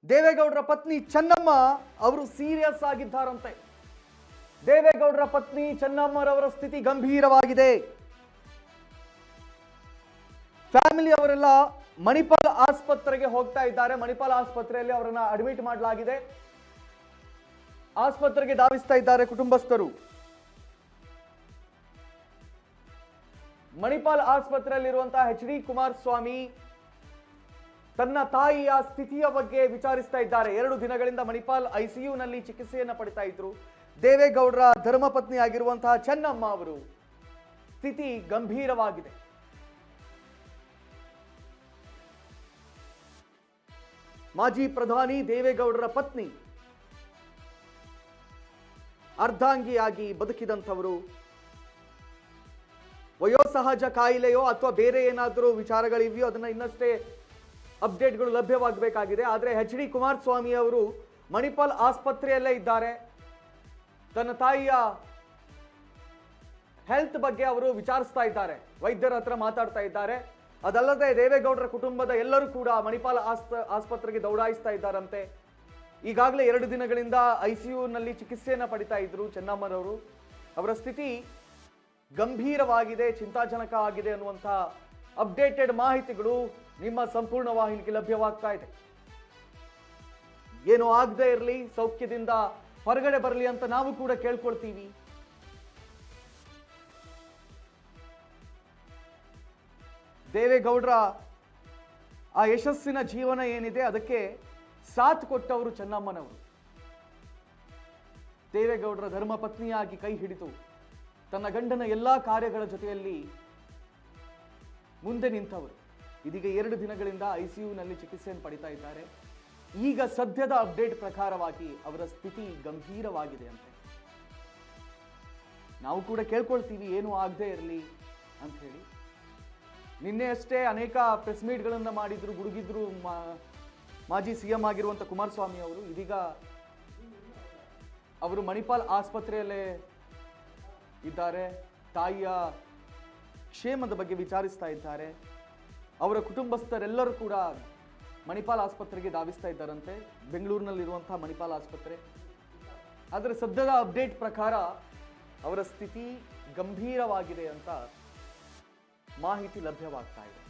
ದೇವೇಗೌಡರ ಪತ್ನಿ ಚೆನ್ನಮ್ಮ ಅವರು ಸೀರಿಯಸ್ ಆಗಿದ್ದಾರಂತೆ. ದೇವೇಗೌಡರ ಪತ್ನಿ ಚೆನ್ನಮ್ಮರವರ ಸ್ಥಿತಿ ಗಂಭೀರವಾಗಿದೆ. ಫ್ಯಾಮಿಲಿ ಅವರೆಲ್ಲ ಮಣಿಪಾಲ್ ಆಸ್ಪತ್ರೆಗೆ ಹೋಗ್ತಾ ಇದ್ದಾರೆ. ಮಣಿಪಾಲ್ ಆಸ್ಪತ್ರೆಯಲ್ಲಿ ಅವರನ್ನ ಅಡ್ಮಿಟ್ ಮಾಡಲಾಗಿದೆ. ಆಸ್ಪತ್ರೆಗೆ ಧಾವಿಸ್ತಾ ಇದ್ದಾರೆ ಕುಟುಂಬಸ್ಥರು. ಮಣಿಪಾಲ್ ಆಸ್ಪತ್ರೆಯಲ್ಲಿರುವಂತಹ ಎಚ್.ಡಿ. ಕುಮಾರಸ್ವಾಮಿ ತನ್ನ ತಾಯಿಯ ಸ್ಥಿತಿಯ ಬಗ್ಗೆ ವಿಚಾರಿಸ್ತಾ ಇದ್ದಾರೆ. 2 ದಿನಗಳಿಂದ ಮಣಿಪಾಲ್ ಐಸಿಯುನಲ್ಲಿ ಚಿಕಿತ್ಸೆಯನ್ನ ಪಡಿತಾ ಇದ್ರು. ದೇವೇಗೌಡರ ಧರ್ಮಪತ್ನಿ ಆಗಿರುವಂತಹ ಚೆನ್ನಮ್ಮ ಅವರು ಸ್ಥಿತಿ ಗಂಭೀರವಾಗಿದೆ. ಮಾಜಿ ಪ್ರಧಾನಿ ದೇವೇಗೌಡರ ಪತ್ನಿ ಅರ್ಧಾಂಗಿಯಾಗಿ ಬದುಕಿದಂಥವರು. ವಯೋಸಹಜ ಕಾಯಿಲೆಯೋ ಅಥವಾ ಬೇರೆ ಏನಾದರೂ ವಿಚಾರಗಳಿವೆಯೋ ಅದನ್ನ ಇನ್ನಷ್ಟೇ ಅಪ್ಡೇಟ್ಗಳು ಲಭ್ಯವಾಗಬೇಕಾಗಿದೆ. ಆದರೆ ಎಚ್.ಡಿ. ಕುಮಾರಸ್ವಾಮಿ ಅವರು ಮಣಿಪಾಲ್ ಆಸ್ಪತ್ರೆಯಲ್ಲೇ ಇದ್ದಾರೆ. ತನ್ನ ತಾಯಿಯ ಹೆಲ್ತ್ ಬಗ್ಗೆ ಅವರು ವಿಚಾರಿಸ್ತಾ ಇದ್ದಾರೆ, ವೈದ್ಯರ ಹತ್ರ ಮಾತಾಡ್ತಾ ಇದ್ದಾರೆ. ಅದಲ್ಲದೆ ದೇವೇಗೌಡರ ಕುಟುಂಬದ ಎಲ್ಲರೂ ಕೂಡ ಮಣಿಪಾಲ್ ಆಸ್ಪತ್ರೆಗೆ ದೌಡಾಯಿಸ್ತಾ ಇದ್ದಾರಂತೆ. ಈಗಾಗಲೇ 2 ದಿನಗಳಿಂದ ಐಸಿಯುನಲ್ಲಿ ಚಿಕಿತ್ಸೆಯನ್ನ ಪಡಿತಾ ಇದ್ರು ಚೆನ್ನಮ್ಮನವರು. ಅವರ ಸ್ಥಿತಿ ಗಂಭೀರವಾಗಿದೆ, ಚಿಂತಾಜನಕ ಆಗಿದೆ ಅನ್ನುವಂಥ ಅಪ್ಡೇಟೆಡ್ ಮಾಹಿತಿಗಳು ನಿಮ್ಮ ಸಂಪೂರ್ಣ ವಾಹಿನಿಗೆ ಲಭ್ಯವಾಗ್ತಾ ಇದೆ. ಏನೋ ಆಗದೆ ಇರಲಿ, ಸೌಖ್ಯದಿಂದ ಹೊರಗಡೆ ಬರಲಿ ಅಂತ ನಾವು ಕೂಡ ಕೇಳ್ಕೊಳ್ತೀವಿ. ದೇವೇಗೌಡರ ಆ ಯಶಸ್ಸಿನ ಜೀವನ ಏನಿದೆ ಅದಕ್ಕೆ ಸಾಥ್ ಕೊಟ್ಟವರು ಚೆನ್ನಮ್ಮನವರು. ದೇವೇಗೌಡರ ಧರ್ಮಪತ್ನಿಯಾಗಿ ಕೈ ಹಿಡಿದು ತನ್ನ ಗಂಡನ ಎಲ್ಲಾ ಕಾರ್ಯಗಳ ಜೊತೆಯಲ್ಲಿ ಮುಂದೆ ನಿಂತವರು. ಇದೀಗ 2 ದಿನಗಳಿಂದ ಐಸಿಯುನಲ್ಲಿ ಚಿಕಿತ್ಸೆಯನ್ನು ಪಡಿತಾ ಇದ್ದಾರೆ. ಈಗ ಸದ್ಯದ ಅಪ್ಡೇಟ್ ಪ್ರಕಾರವಾಗಿ ಅವರ ಸ್ಥಿತಿ ಗಂಭೀರವಾಗಿದೆ ಅಂತೆ. ನಾವು ಕೂಡ ಕೇಳ್ಕೊಳ್ತೀವಿ ಏನು ಆಗದೆ ಇರಲಿ ಅಂತ ಹೇಳಿ. ನಿನ್ನೆ ಅಷ್ಟೇ ಅನೇಕ ಪ್ರೆಸ್ ಮೀಟ್ಗಳನ್ನ ಮಾಡಿದ್ರು, ಗುಡುಗಿದ್ರು ಮಾಜಿ ಸಿಎಂ ಆಗಿರುವಂಥ ಕುಮಾರಸ್ವಾಮಿ ಅವರು. ಇದೀಗ ಅವರು ಮಣಿಪಾಲ್ ಆಸ್ಪತ್ರೆಯಲ್ಲೇ ಇದ್ದಾರೆ. ತಾಯಿಯ ಕ್ಷೇಮದ ಬಗ್ಗೆ ವಿಚಾರಿಸ್ತಾ ಇದ್ದಾರೆ. ಅವರ ಕುಟುಂಬಸ್ಥರೆಲ್ಲರೂ ಕೂಡ ಮಣಿಪಾಲ್ ಆಸ್ಪತ್ರೆಗೆ ಧಾವಿಸ್ತಾ ಇದ್ದಾರಂತೆ, ಬೆಂಗಳೂರಿನಲ್ಲಿರುವಂತಹ ಮಣಿಪಾಲ್ ಆಸ್ಪತ್ರೆ. ಆದರೆ ಸದ್ಯದ ಅಪ್ಡೇಟ್ ಪ್ರಕಾರ ಅವರ ಸ್ಥಿತಿ ಗಂಭೀರವಾಗಿದೆ ಅಂತ ಮಾಹಿತಿ ಲಭ್ಯವಾಗ್ತಾ ಇದೆ.